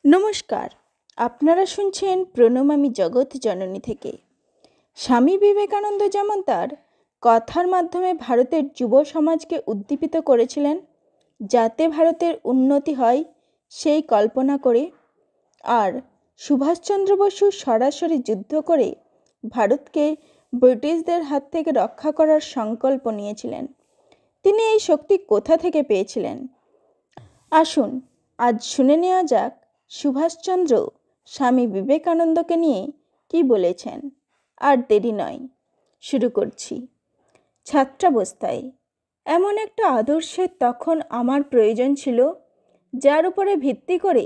নমস্কার, আপনারা শুনছেন প্রণাম আমি জগৎ জননী থেকে। স্বামী বিবেকানন্দ যেমন তার কথার মাধ্যমে ভারতের যুব সমাজকে উদ্দীপিত করেছিলেন, যাতে ভারতের উন্নতি হয় সেই কল্পনা করে, আর সুভাষচন্দ্র বসু সরাসরি যুদ্ধ করে ভারতকে ব্রিটিশদের হাত থেকে রক্ষা করার সংকল্প নিয়েছিলেন। তিনি এই শক্তি কোথা থেকে পেয়েছিলেন? আসুন আজ শুনে নেওয়া যাক সুভাষচন্দ্র স্বামী বিবেকানন্দকে নিয়ে কি বলেছেন। আর দেরি নয়, শুরু করছি। ছাত্রাবস্থায় এমন একটা আদর্শের তখন আমার প্রয়োজন ছিল, যার উপরে ভিত্তি করে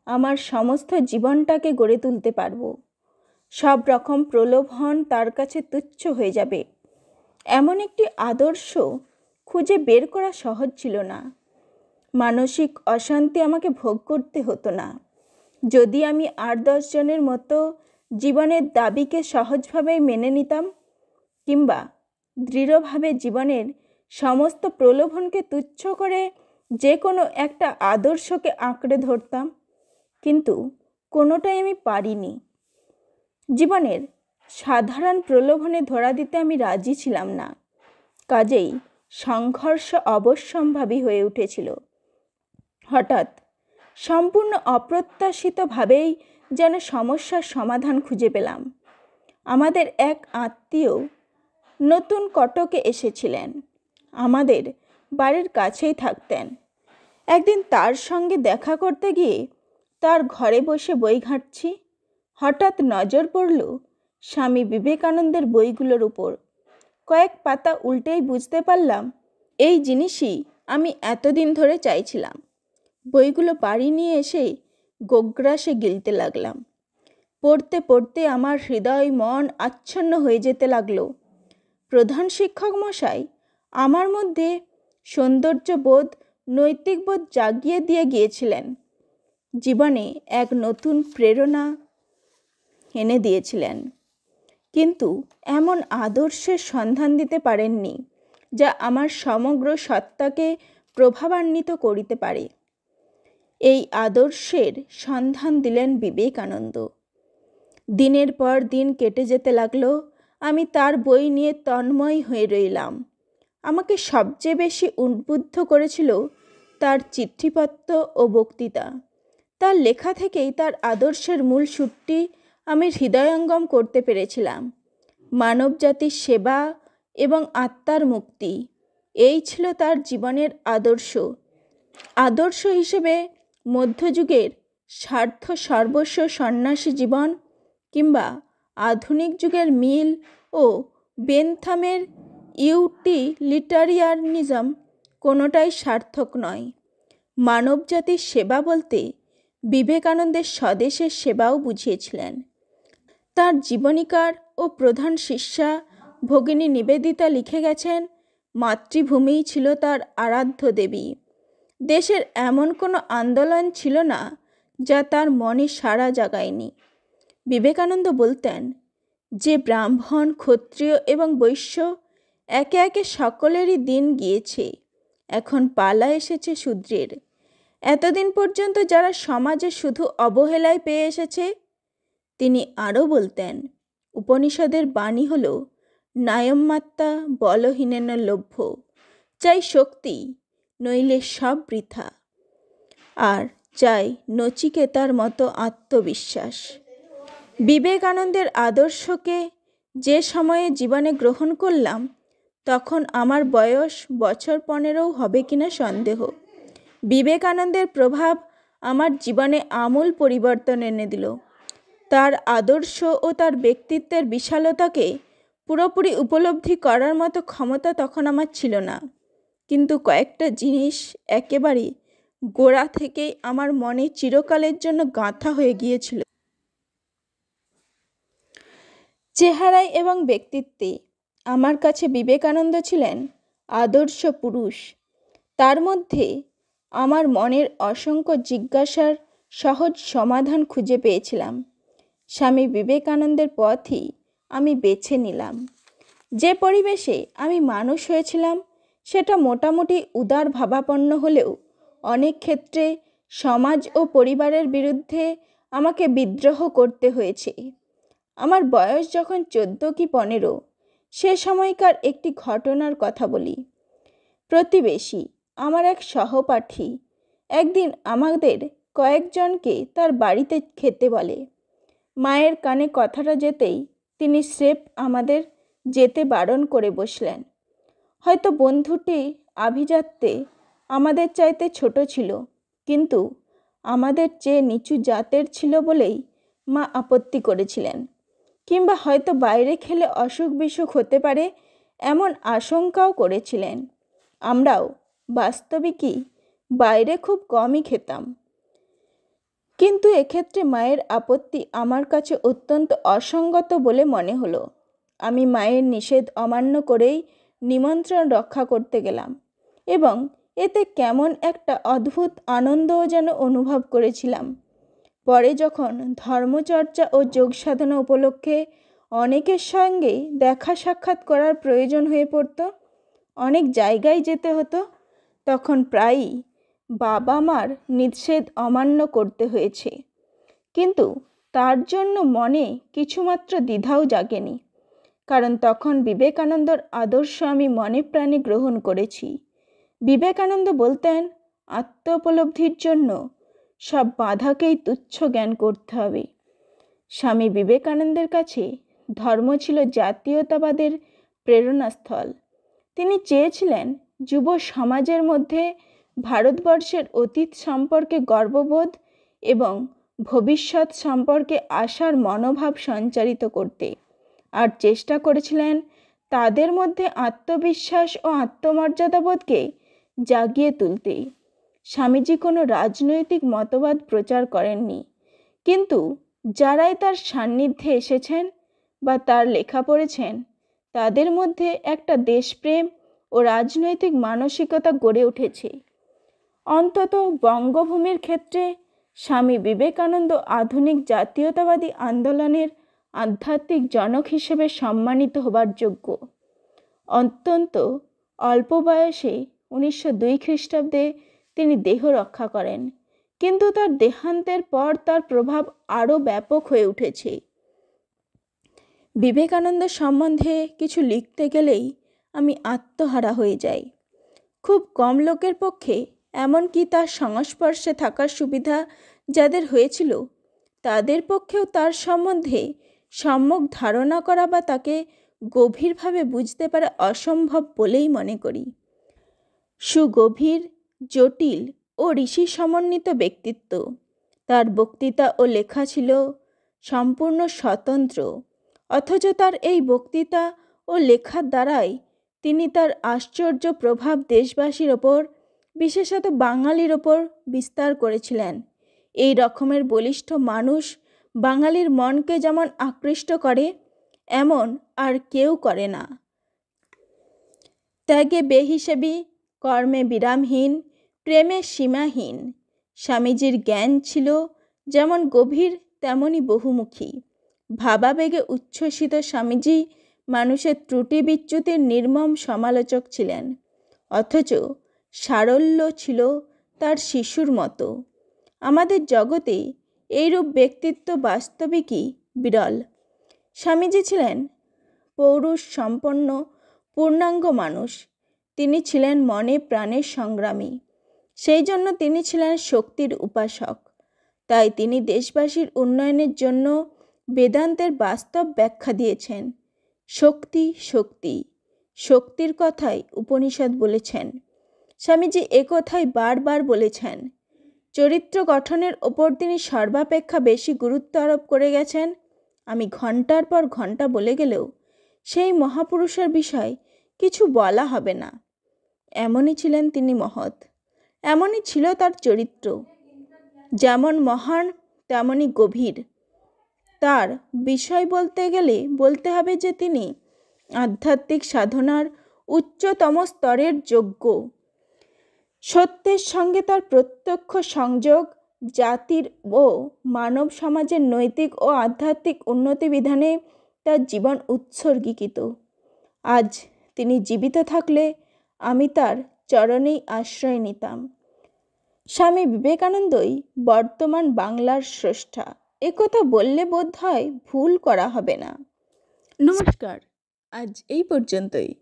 আমার সমস্ত জীবনটাকে গড়ে তুলতে পারবো। সব রকম প্রলোভন তার কাছে তুচ্ছ হয়ে যাবে। এমন একটি আদর্শ খুঁজে বের করা সহজ ছিল না। মানসিক অশান্তি আমাকে ভোগ করতে হতো না যদি আমি ৮-১০ জনের মতো জীবনের দাবিকে সহজভাবেই মেনে নিতাম, কিংবা দৃঢ়ভাবে জীবনের সমস্ত প্রলোভনকে তুচ্ছ করে যে কোনো একটা আদর্শকে আঁকড়ে ধরতাম। কিন্তু কোনোটাই আমি পারিনি। জীবনের সাধারণ প্রলোভনে ধরা দিতে আমি রাজি ছিলাম না। কাজেই সংঘর্ষ অবশ্যম্ভাবী হয়ে উঠেছিল। হঠাৎ সম্পূর্ণ অপ্রত্যাশিতভাবেই যেন সমস্যার সমাধান খুঁজে পেলাম। আমাদের এক আত্মীয় নতুন কটকে এসেছিলেন। আমাদের বাড়ির কাছেই থাকতেন। একদিন তার সঙ্গে দেখা করতে গিয়ে তার ঘরে বসে বই ঘাঁটছি। হঠাৎ নজর পড়ল স্বামী বিবেকানন্দের বইগুলোর উপর। কয়েক পাতা উল্টেই বুঝতে পারলাম এই জিনিসই আমি এতদিন ধরে চাইছিলাম। বইগুলো বাড়ি নিয়ে এসে গোগ্রাসে গিলতে লাগলাম। পড়তে পড়তে আমার হৃদয় মন আচ্ছন্ন হয়ে যেতে লাগলো। প্রধান শিক্ষক মশাই আমার মধ্যে সৌন্দর্যবোধ, নৈতিকবোধ জাগিয়ে দিয়ে গিয়েছিলেন। জীবনে এক নতুন প্রেরণা এনে দিয়েছিলেন, কিন্তু এমন আদর্শের সন্ধান দিতে পারেননি যা আমার সমগ্র সত্তাকে প্রভাবান্বিত করিতে পারে। এই আদর্শের সন্ধান দিলেন বিবেকানন্দ। দিনের পর দিন কেটে যেতে লাগলো। আমি তার বই নিয়ে তন্ময় হয়ে রইলাম। আমাকে সবচেয়ে বেশি উদ্বুদ্ধ করেছিল তার চিঠিপত্র ও বক্তৃতা। তার লেখা থেকেই তার আদর্শের মূল সূত্রটি আমি হৃদয়ঙ্গম করতে পেরেছিলাম। মানবজাতির সেবা এবং আত্মার মুক্তি, এই ছিল তার জীবনের আদর্শ। আদর্শ হিসেবে মধ্যযুগের স্বার্থ সর্বস্ব সন্ন্যাসী জীবন, কিংবা আধুনিক যুগের মিল ও বেনথামের ইউটিলিটারিয়ানিজম কোনোটাই সার্থক নয়। মানবজাতির সেবা বলতে বিবেকানন্দের স্বদেশের সেবাও বুঝিয়েছিলেন। তার জীবনীকার ও প্রধান শিষ্যা ভগিনী নিবেদিতা লিখে গেছেন, মাতৃভূমিই ছিল তার আরাধ্য দেবী। দেশের এমন কোনো আন্দোলন ছিল না যা তার মনে সাড়া জাগায়নি। বিবেকানন্দ বলতেন, যে ব্রাহ্মণ, ক্ষত্রিয় এবং বৈশ্য একে একে সকলেরই দিন গিয়েছে, এখন পালা এসেছে শূদ্রের। এতদিন পর্যন্ত যারা সমাজে শুধু অবহেলায় পেয়ে এসেছে। তিনি আরও বলতেন, উপনিষদের বাণী হল নায়ম্মাত্তা বলহীনেন লভ্য, চাই শক্তি, নইলে সব বৃথা। আর চাই নচিকেতার মতো আত্মবিশ্বাস। বিবেকানন্দের আদর্শকে যে সময়ে জীবনে গ্রহণ করলাম, তখন আমার বয়স বছর 15 হবে কিনা সন্দেহ। বিবেকানন্দের প্রভাব আমার জীবনে আমূল পরিবর্তন এনে দিল। তার আদর্শ ও তার ব্যক্তিত্বের বিশালতাকে পুরোপুরি উপলব্ধি করার মতো ক্ষমতা তখন আমার ছিল না, কিন্তু কয়েকটা জিনিস একেবারে গোড়া থেকেই আমার মনে চিরকালের জন্য গাঁথা হয়ে গিয়েছিল। চেহারায় এবং ব্যক্তিত্বে আমার কাছে বিবেকানন্দ ছিলেন আদর্শ পুরুষ। তার মধ্যে আমার মনের অসংখ্য জিজ্ঞাসার সহজ সমাধান খুঁজে পেয়েছিলাম। স্বামী বিবেকানন্দের পথই আমি বেছে নিলাম। যে পরিবেশে আমি মানুষ হয়েছিলাম সেটা মোটামুটি উদার ভাবাপন্ন হলেও অনেক ক্ষেত্রে সমাজ ও পরিবারের বিরুদ্ধে আমাকে বিদ্রোহ করতে হয়েছে। আমার বয়স যখন 14 কি 15, সে সময়কার একটি ঘটনার কথা বলি। প্রতিবেশী, আমার এক সহপাঠী, একদিন আমাদের কয়েকজনকে তার বাড়িতে খেতে বলে। মায়ের কানে কথাটা যেতেই তিনি স্রেফ আমাদের যেতে বারণ করে বসলেন। হয়তো বন্ধুটি আভিজাত্যে আমাদের চাইতে ছোট ছিল, কিন্তু আমাদের চেয়ে নিচু জাতের ছিল বলেই মা আপত্তি করেছিলেন। কিংবা হয়তো বাইরে খেলে অসুখ বিসুখ হতে পারে এমন আশঙ্কাও করেছিলেন। আমরাও বাস্তবিকই বাইরে খুব কমই খেতাম। কিন্তু এক্ষেত্রে মায়ের আপত্তি আমার কাছে অত্যন্ত অসঙ্গত বলে মনে হলো। আমি মায়ের নিষেধ অমান্য করেই নিমন্ত্রণ রক্ষা করতে গেলাম এবং এতে কেমন একটা অদ্ভুত আনন্দও যেন অনুভব করেছিলাম। পরে যখন ধর্মচর্চা ও যোগ সাধনা উপলক্ষে অনেকের সঙ্গে দেখা সাক্ষাৎ করার প্রয়োজন হয়ে পড়ত, অনেক জায়গায় যেতে হতো, তখন প্রায়ই বাবা মার নিষেধ অমান্য করতে হয়েছে। কিন্তু তার জন্য মনে কিছুমাত্র দ্বিধাও জাগেনি, কারণ তখন বিবেকানন্দর আদর্শ আমি মনে প্রাণে গ্রহণ করেছি। বিবেকানন্দ বলতেন, আত্ম উপলব্ধির জন্য সব বাধাকেই তুচ্ছ জ্ঞান করতে হবে। স্বামী বিবেকানন্দের কাছে ধর্ম ছিল জাতীয়তাবাদের প্রেরণাস্থল। তিনি চেয়েছিলেন যুব সমাজের মধ্যে ভারতবর্ষের অতীত সম্পর্কে গর্ববোধ এবং ভবিষ্যৎ সম্পর্কে আশার মনোভাব সঞ্চারিত করতে, আর চেষ্টা করেছিলেন তাদের মধ্যে আত্মবিশ্বাস ও আত্মমর্যাদাবোধকে জাগিয়ে তুলতে। স্বামীজি কোনো রাজনৈতিক মতবাদ প্রচার করেননি, কিন্তু যারাই তার সান্নিধ্যে এসেছেন বা তার লেখা পড়েছেন, তাদের মধ্যে একটা দেশপ্রেম ও রাজনৈতিক মানসিকতা গড়ে উঠেছে। অন্তত বঙ্গভূমির ক্ষেত্রে স্বামী বিবেকানন্দ আধুনিক জাতীয়তাবাদী আন্দোলনের আধ্যাত্মিক জনক হিসেবে সম্মানিত হবার যোগ্য। অত্যন্ত অল্প বয়সে 1902 খ্রিস্টাব্দে তিনি দেহ রক্ষা করেন, কিন্তু তার দেহান্তের পর তার প্রভাব আরও ব্যাপক হয়ে উঠেছে। বিবেকানন্দ সম্বন্ধে কিছু লিখতে গেলেই আমি আত্মহারা হয়ে যাই। খুব কম লোকের পক্ষে, এমনকি তার সংস্পর্শে থাকার সুবিধা যাদের হয়েছিল, তাদের পক্ষেও তার সম্বন্ধে সম্যক ধারণা করা বা তাকে গভীরভাবে বুঝতে পারা অসম্ভব বলেই মনে করি। সুগভীর, জটিল ও ঋষি সমন্বিত ব্যক্তিত্ব। তার বক্তৃতা ও লেখা ছিল সম্পূর্ণ স্বতন্ত্র, অথচ তার এই বক্তৃতা ও লেখার দ্বারাই তিনি তার আশ্চর্য প্রভাব দেশবাসীর ওপর, বিশেষত বাঙালির ওপর বিস্তার করেছিলেন। এই রকমের বলিষ্ঠ মানুষ বাঙালির মনকে যেমন আকৃষ্ট করে, এমন আর কেউ করে না। ত্যাগে বেহিসেবী, কর্মে বিরামহীন, প্রেমে সীমাহীন। স্বামীজির জ্ঞান ছিল যেমন গভীর তেমনি বহুমুখী। ভাবাবেগে উচ্ছ্বসিত স্বামীজি মানুষের ত্রুটি বিচ্যুতির নির্মম সমালোচক ছিলেন, অথচ সারল্য ছিল তার শিশুর মতো। আমাদের জগতে এইরূপ ব্যক্তিত্ব বাস্তবিকই বিরল। স্বামীজি ছিলেন পৌরুষ সম্পন্ন পূর্ণাঙ্গ মানুষ। তিনি ছিলেন মনে প্রাণের সংগ্রামী। সেই জন্য তিনি ছিলেন শক্তির উপাসক। তাই তিনি দেশবাসীর উন্নয়নের জন্য বেদান্তের বাস্তব ব্যাখ্যা দিয়েছেন। শক্তি, শক্তি, শক্তির কথাই উপনিষদ বলেছেন। স্বামীজি একথাই বারবার বলেছেন। চরিত্র গঠনের ওপর তিনি সর্বাপেক্ষা বেশি গুরুত্ব আরোপ করে গেছেন। আমি ঘন্টার পর ঘন্টা বলে গেলেও সেই মহাপুরুষের বিষয় কিছু বলা হবে না। এমনই ছিলেন তিনি মহৎ, এমনই ছিল তার চরিত্র। যেমন মহান তেমনই গভীর। তার বিষয় বলতে গেলে বলতে হবে যে তিনি আধ্যাত্মিক সাধনার উচ্চতম স্তরের যোগ্য। সত্যের সঙ্গে তার প্রত্যক্ষ সংযোগ জাতির ও মানব সমাজের নৈতিক ও আধ্যাত্মিক উন্নতি বিধানে তার জীবন উৎসর্গীকৃত। আজ তিনি জীবিত থাকলে আমি তার চরণেই আশ্রয় নিতাম। স্বামী বিবেকানন্দই বর্তমান বাংলার স্রষ্টা, একথা বললে বোধ হয় ভুল করা হবে না। নমস্কার, আজ এই পর্যন্তই।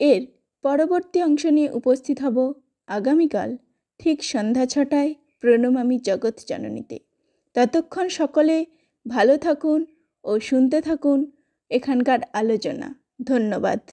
এর পরবর্তী অংশ নিয়ে উপস্থিত হব আগামীকাল ঠিক সন্ধ্যা 6টায় প্রণমামী জগৎ জননীতে। ততক্ষণ সকলে ভালো থাকুন ও শুনতে থাকুন এখানকার আলোচনা। ধন্যবাদ।